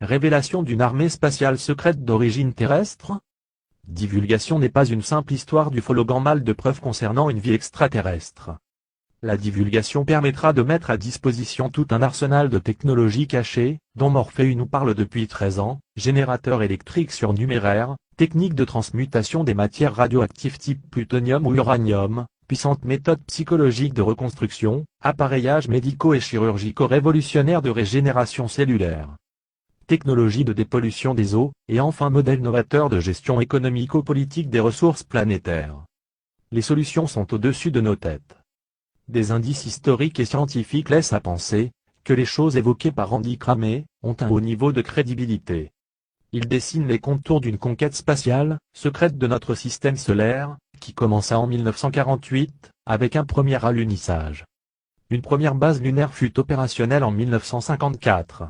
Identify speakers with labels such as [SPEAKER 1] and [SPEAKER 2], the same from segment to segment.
[SPEAKER 1] révélation d'une armée spatiale secrète d'origine terrestre? Divulgation n'est pas une simple histoire d'ufologue en mal de preuves concernant une vie extraterrestre. La divulgation permettra de mettre à disposition tout un arsenal de technologies cachées, dont Morpheus nous parle depuis 13 ans, générateurs électriques surnuméraires, techniques de transmutation des matières radioactives type plutonium ou uranium, puissantes méthodes psychologiques de reconstruction, appareillages médicaux et chirurgicaux révolutionnaires de régénération cellulaire, technologie de dépollution des eaux, et enfin modèles novateurs de gestion économico-politique des ressources planétaires. Les solutions sont au-dessus de nos têtes. Des indices historiques et scientifiques laissent à penser que les choses évoquées par Randy Cramey ont un haut niveau de crédibilité. Ils dessinent les contours d'une conquête spatiale, secrète de notre système solaire, qui commença en 1948, avec un premier alunissage. Une première base lunaire fut opérationnelle en 1954.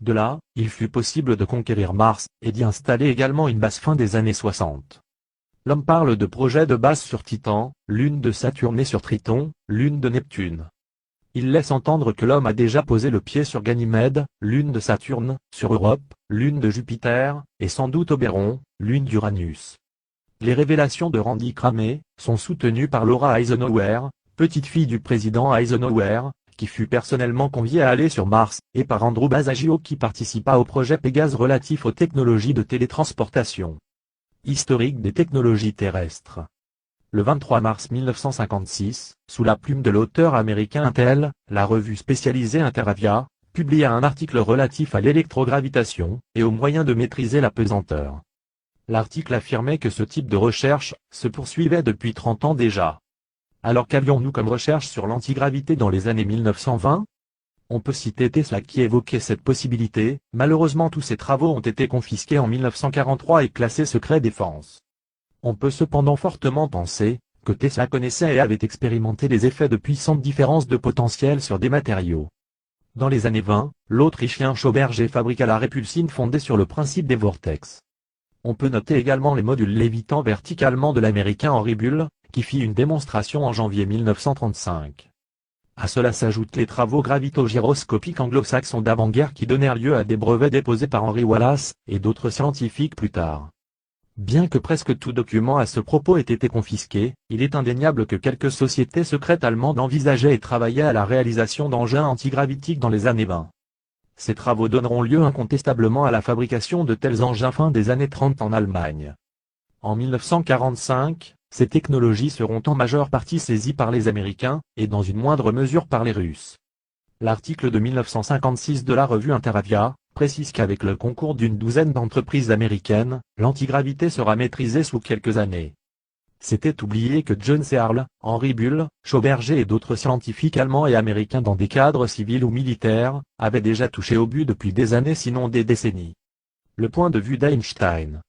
[SPEAKER 1] De là, il fut possible de conquérir Mars, et d'y installer également une base fin des années 60. L'homme parle de projets de base sur Titan, lune de Saturne et sur Triton, lune de Neptune. Il laisse entendre que l'homme a déjà posé le pied sur Ganymède, lune de Saturne, sur Europe, lune de Jupiter, et sans doute Oberon, lune d'Uranus. Les révélations de Randy Cramey sont soutenues par Laura Eisenhower, petite-fille du président Eisenhower, qui fut personnellement conviée à aller sur Mars, et par Andrew Basaggio qui participa au projet Pégase relatif aux technologies de télétransportation. Historique des technologies terrestres. Le 23 mars 1956, sous la plume de l'auteur américain Intel, la revue spécialisée Interavia publia un article relatif à l'électrogravitation et aux moyens de maîtriser la pesanteur. L'article affirmait que ce type de recherche se poursuivait depuis 30 ans déjà. Alors qu'avions-nous comme recherche sur l'antigravité dans les années 1920 ? On peut citer Tesla qui évoquait cette possibilité. Malheureusement tous ces travaux ont été confisqués en 1943 et classés secret défense. On peut cependant fortement penser que Tesla connaissait et avait expérimenté les effets de puissantes différences de potentiel sur des matériaux. Dans les années 20, l'Autrichien Schauberger fabriqua la répulsine fondée sur le principe des vortex. On peut noter également les modules lévitant verticalement de l'américain Henry Bull, qui fit une démonstration en janvier 1935. À cela s'ajoutent les travaux gravitogyroscopiques anglo-saxons d'avant-guerre qui donnèrent lieu à des brevets déposés par Henry Wallace et d'autres scientifiques plus tard. Bien que presque tout document à ce propos ait été confisqué, il est indéniable que quelques sociétés secrètes allemandes envisageaient et travaillaient à la réalisation d'engins antigravitiques dans les années 20. Ces travaux donneront lieu incontestablement à la fabrication de tels engins fin des années 30 en Allemagne. En 1945, ces technologies seront en majeure partie saisies par les Américains, et dans une moindre mesure par les Russes. L'article de 1956 de la revue Interavia précise qu'avec le concours d'une douzaine d'entreprises américaines, l'antigravité sera maîtrisée sous quelques années. C'était oublier que John Searle, Henry Bull, Schauberger et d'autres scientifiques allemands et américains dans des cadres civils ou militaires, avaient déjà touché au but depuis des années sinon des décennies. Le point de vue d'Einstein.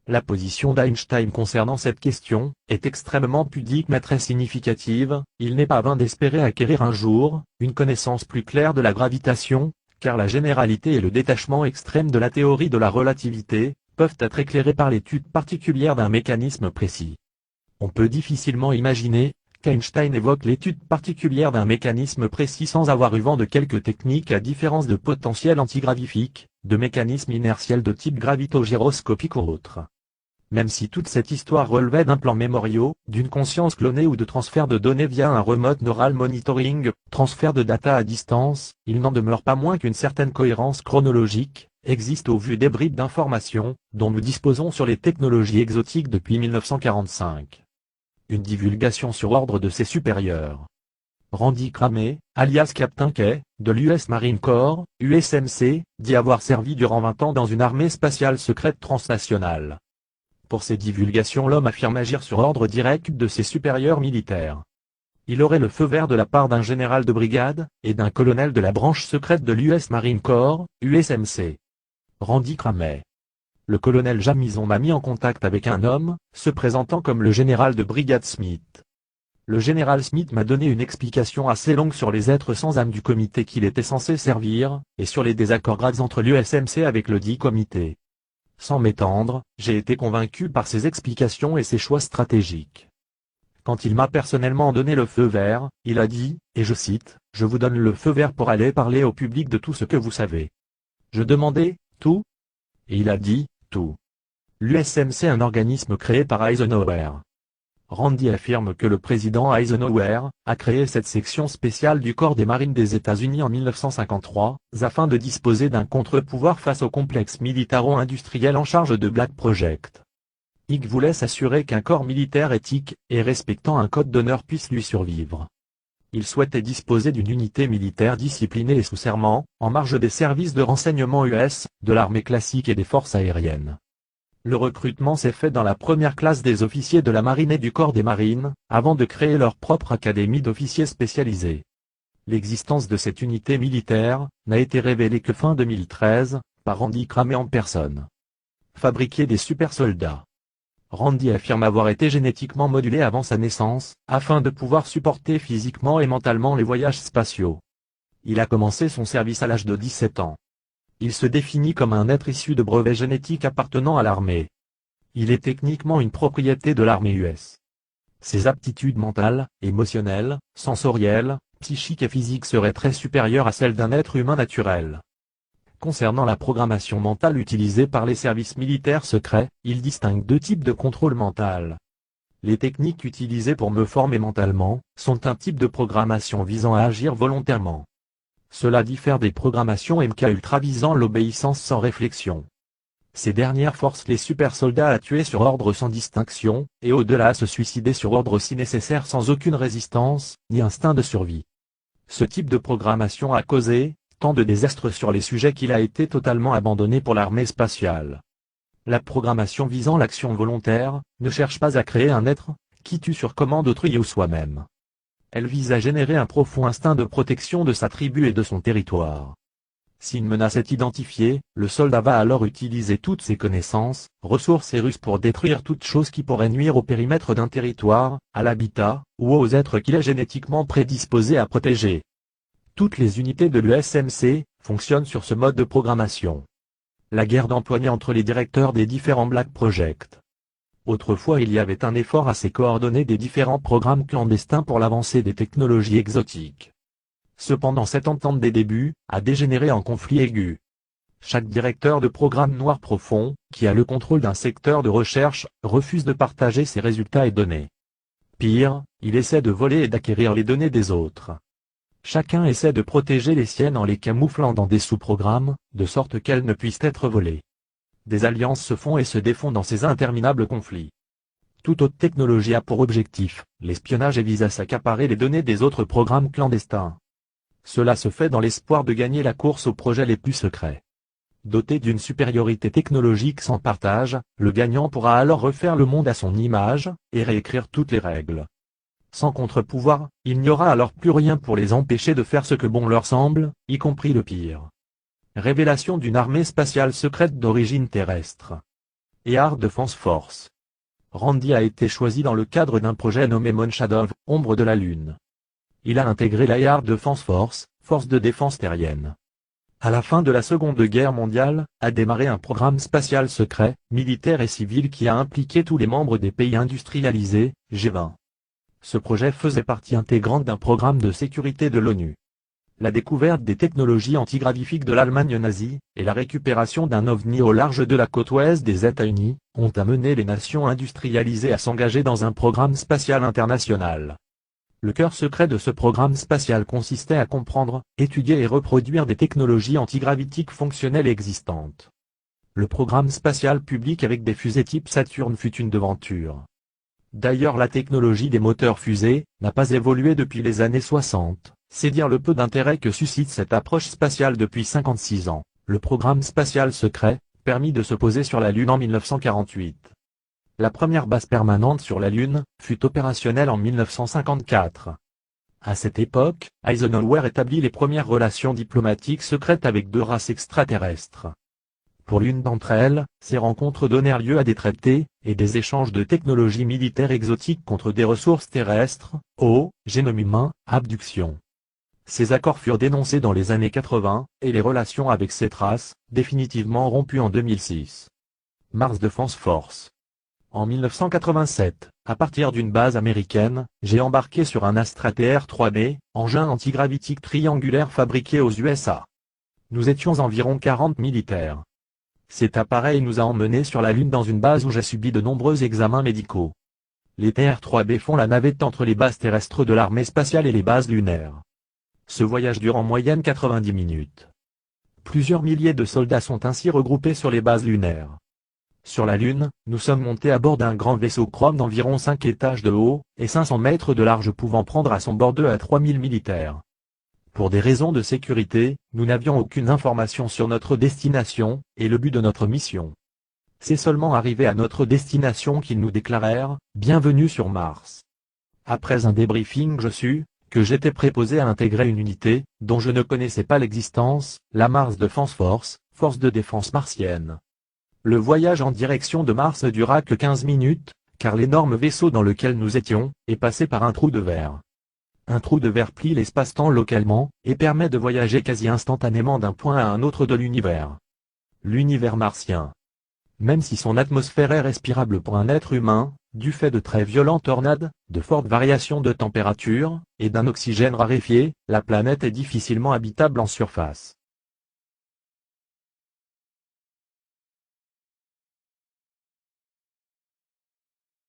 [SPEAKER 1] La position d'Einstein concernant cette question est extrêmement pudique mais très significative. Il n'est pas vain d'espérer acquérir un jour une connaissance plus claire de la gravitation, car la généralité et le détachement extrême de la théorie de la relativité peuvent être éclairés par l'étude particulière d'un mécanisme précis. On peut difficilement imaginer qu'Einstein évoque l'étude particulière d'un mécanisme précis sans avoir eu vent de quelques techniques à différence de potentiel antigravifique, de mécanismes inertiels de type gravitogyroscopique ou autres. Même si toute cette histoire relevait d'un plan mémoriaux, d'une conscience clonée ou de transfert de données via un remote neural monitoring, transfert de data à distance, il n'en demeure pas moins qu'une certaine cohérence chronologique existe au vu des bribes d'informations dont nous disposons sur les technologies exotiques depuis 1945. Une divulgation sur ordre de ses supérieurs. Randy Cramey, alias Captain K, de l'US Marine Corps, USMC, dit avoir servi durant 20 ans dans une armée spatiale secrète transnationale. Pour ces divulgations, l'homme affirme agir sur ordre direct de ses supérieurs militaires. Il aurait le feu vert de la part d'un général de brigade et d'un colonel de la branche secrète de l'US Marine Corps, USMC. Randy Cramey. Le colonel Jamison m'a mis en contact avec un homme, se présentant comme le général de brigade Smith. Le général Smith m'a donné une explication assez longue sur les êtres sans âme du comité qu'il était censé servir, et sur les désaccords graves entre l'USMC avec le dit comité. Sans m'étendre, j'ai été convaincu par ses explications et ses choix stratégiques. Quand il m'a personnellement donné le feu vert, il a dit, et je cite, « Je vous donne le feu vert pour aller parler au public de tout ce que vous savez. » Je demandais, Tout? Et il a dit, tout. L'USMC est un organisme créé par Eisenhower. Randy affirme que le président Eisenhower a créé cette section spéciale du corps des marines des États-Unis en 1953, afin de disposer d'un contre-pouvoir face au complexe militaro-industriel en charge de Black Project. Ig voulait s'assurer qu'un corps militaire éthique et respectant un code d'honneur puisse lui survivre. Il souhaitait disposer d'une unité militaire disciplinée et sous serment, en marge des services de renseignement US, de l'armée classique et des forces aériennes. Le recrutement s'est fait dans la première classe des officiers de la marine et du corps des marines, avant de créer leur propre académie d'officiers spécialisés. L'existence de cette unité militaire n'a été révélée que fin 2013, par Randy Cramé en personne. Fabriquer des super-soldats. Randy affirme avoir été génétiquement modulé avant sa naissance, afin de pouvoir supporter physiquement et mentalement les voyages spatiaux. Il a commencé son service à l'âge de 17 ans. Il se définit comme un être issu de brevets génétiques appartenant à l'armée. Il est techniquement une propriété de l'armée US. Ses aptitudes mentales, émotionnelles, sensorielles, psychiques et physiques seraient très supérieures à celles d'un être humain naturel. Concernant la programmation mentale utilisée par les services militaires secrets, il distingue deux types de contrôle mental. Les techniques utilisées pour me former mentalement sont un type de programmation visant à agir volontairement. Cela diffère des programmations MK Ultra visant l'obéissance sans réflexion. Ces dernières forcent les super-soldats à tuer sur ordre sans distinction, et au-delà à se suicider sur ordre si nécessaire sans aucune résistance, ni instinct de survie. Ce type de programmation a causé tant de désastres sur les sujets qu'il a été totalement abandonné pour l'armée spatiale. La programmation visant l'action volontaire ne cherche pas à créer un être qui tue sur commande autrui ou soi-même. Elle vise à générer un profond instinct de protection de sa tribu et de son territoire. Si une menace est identifiée, le soldat va alors utiliser toutes ses connaissances, ressources et ruses pour détruire toute chose qui pourrait nuire au périmètre d'un territoire, à l'habitat, ou aux êtres qu'il est génétiquement prédisposé à protéger. Toutes les unités de l'USMC fonctionnent sur ce mode de programmation. La guerre d'empoigne entre les directeurs des différents Black Project. Autrefois il y avait un effort assez coordonné des différents programmes clandestins pour l'avancée des technologies exotiques. Cependant cette entente des débuts a dégénéré en conflit aigu. Chaque directeur de programme noir profond, qui a le contrôle d'un secteur de recherche, refuse de partager ses résultats et données. Pire, il essaie de voler et d'acquérir les données des autres. Chacun essaie de protéger les siennes en les camouflant dans des sous-programmes, de sorte qu'elles ne puissent être volées. Des alliances se font et se défont dans ces interminables conflits. Toute autre technologie a pour objectif l'espionnage et vise à s'accaparer les données des autres programmes clandestins. Cela se fait dans l'espoir de gagner la course aux projets les plus secrets. Doté d'une supériorité technologique sans partage, le gagnant pourra alors refaire le monde à son image, et réécrire toutes les règles. Sans contre-pouvoir, il n'y aura alors plus rien pour les empêcher de faire ce que bon leur semble, y compris le pire. Révélation d'une armée spatiale secrète d'origine terrestre. Air Defense Force. Randy a été choisi dans le cadre d'un projet nommé Moon Shadow, Ombre de la Lune. Il a intégré la Air Defense Force, force de défense terrienne. À la fin de la Seconde Guerre mondiale, a démarré un programme spatial secret, militaire et civil qui a impliqué tous les membres des pays industrialisés, G20. Ce projet faisait partie intégrante d'un programme de sécurité de l'ONU. La découverte des technologies antigravifiques de l'Allemagne nazie, et la récupération d'un ovni au large de la côte ouest des États-Unis, ont amené les nations industrialisées à s'engager dans un programme spatial international. Le cœur secret de ce programme spatial consistait à comprendre, étudier et reproduire des technologies antigravitiques fonctionnelles existantes. Le programme spatial public avec des fusées type Saturne fut une devanture. D'ailleurs la technologie des moteurs fusées n'a pas évolué depuis les années 60, c'est dire le peu d'intérêt que suscite cette approche spatiale depuis 56 ans. Le programme spatial secret permit de se poser sur la Lune en 1948. La première base permanente sur la Lune fut opérationnelle en 1954. À cette époque, Eisenhower établit les premières relations diplomatiques secrètes avec deux races extraterrestres. Pour l'une d'entre elles, ces rencontres donnèrent lieu à des traités et des échanges de technologies militaires exotiques contre des ressources terrestres, eau, génome humain, abduction. Ces accords furent dénoncés dans les années 80, et les relations avec cette race, définitivement rompues en 2006. Mars Defense Force. En 1987, à partir d'une base américaine, j'ai embarqué sur un Astra TR-3B, engin antigravitique triangulaire fabriqué aux USA. Nous étions environ 40 militaires. Cet appareil nous a emmenés sur la Lune dans une base où j'ai subi de nombreux examens médicaux. Les TR-3B font la navette entre les bases terrestres de l'armée spatiale et les bases lunaires. Ce voyage dure en moyenne 90 minutes. Plusieurs milliers de soldats sont ainsi regroupés sur les bases lunaires. Sur la Lune, nous sommes montés à bord d'un grand vaisseau chrome d'environ 5 étages de haut et 500 mètres de large pouvant prendre à son bord 2 à 3000 militaires. Pour des raisons de sécurité, nous n'avions aucune information sur notre destination et le but de notre mission. C'est seulement arrivé à notre destination qu'ils nous déclarèrent « Bienvenue sur Mars ». Après un débriefing je sus que j'étais préposé à intégrer une unité dont je ne connaissais pas l'existence, la Mars Defense Force, force de défense martienne. Le voyage en direction de Mars ne dura que 15 minutes, car l'énorme vaisseau dans lequel nous étions est passé par un trou de verre. Un trou de verre plie l'espace-temps localement et permet de voyager quasi instantanément d'un point à un autre de l'univers. L'univers martien. Même si son atmosphère est respirable pour un être humain, du fait de très violentes tornades, de fortes variations de température, et d'un oxygène raréfié, la planète est difficilement habitable en surface.